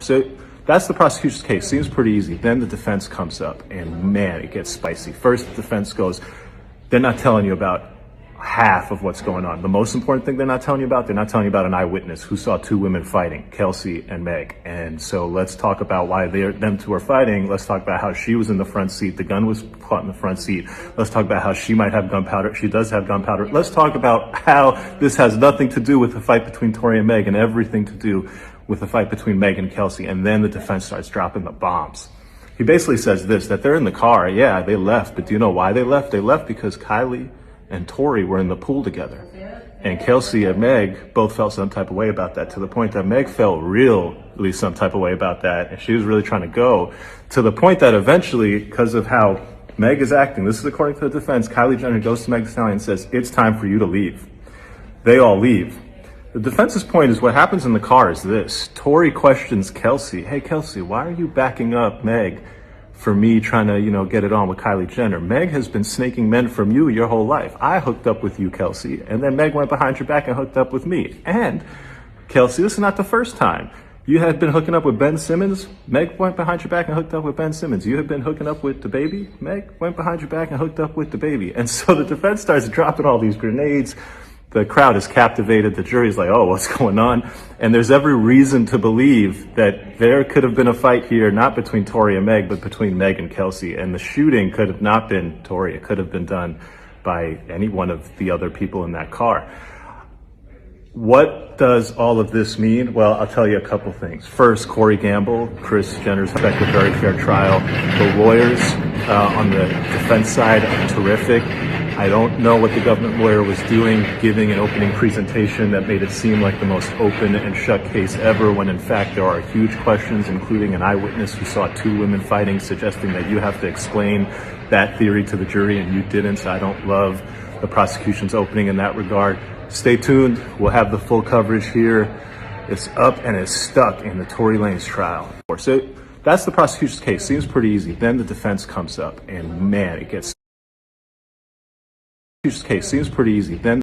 So that's the prosecution's case. Seems pretty easy. Then the defense comes up, and man, it gets spicy. First, the defense goes, they're not telling you about half of what's going on. The most important thing they're not telling you about an eyewitness who saw two women fighting, Kelsey and Meg. And so let's talk about why them two are fighting. Let's talk about how she was in the front seat. The gun was caught in the front seat. Let's talk about how she might have gunpowder. She does have gunpowder. Let's talk about how this has nothing to do with the fight between Tory and Meg and everything to do with the fight between Meg and Kelsey. And then the defense starts dropping the bombs. He basically says this, that they're in the car. Yeah, they left. But do you know why they left? They left because Kylie and Tory were in the pool together. And Kelsey and Meg both felt some type of way about that, to the point that Meg felt really some type of way about that. And she was really trying to go, to the point that eventually, because of how Meg is acting, this is according to the defense, Kylie Jenner goes to Megan Thee Stallion and says, it's time for you to leave. They all leave. The defense's point is what happens in the car is this. Tory questions Kelsey, hey Kelsey, why are you backing up Meg for me trying to, get it on with Kylie Jenner? Meg has been snaking men from you your whole life. I hooked up with you, Kelsey, and then Meg went behind your back and hooked up with me. And Kelsey, this is not the first time. You had been hooking up with Ben Simmons. Meg went behind your back and hooked up with Ben Simmons. You had been hooking up with the baby. Meg went behind your back and hooked up with the baby. And so the defense starts dropping all these grenades. The crowd is captivated. The jury's like, oh, what's going on? And there's every reason to believe that there could have been a fight here, not between Tory and Meg, but between Meg and Kelsey. And the shooting could have not been Tory. It could have been done by any one of the other people in that car. What does all of this mean? Well, I'll tell you a couple things. First, Corey Gamble, Kris Jenner's expect a very fair trial. The lawyers on the defense side are terrific. I don't know what the government lawyer was doing, giving an opening presentation that made it seem like the most open and shut case ever, when in fact there are huge questions, including an eyewitness who saw two women fighting, suggesting that you have to explain that theory to the jury, and you didn't. So I don't love the prosecution's opening in that regard. Stay tuned. We'll have the full coverage here. It's up and it's stuck in the Tory Lanez trial. So that's the prosecution's case. Seems pretty easy. Then the defense comes up, and man, it gets... Case seems pretty easy. Then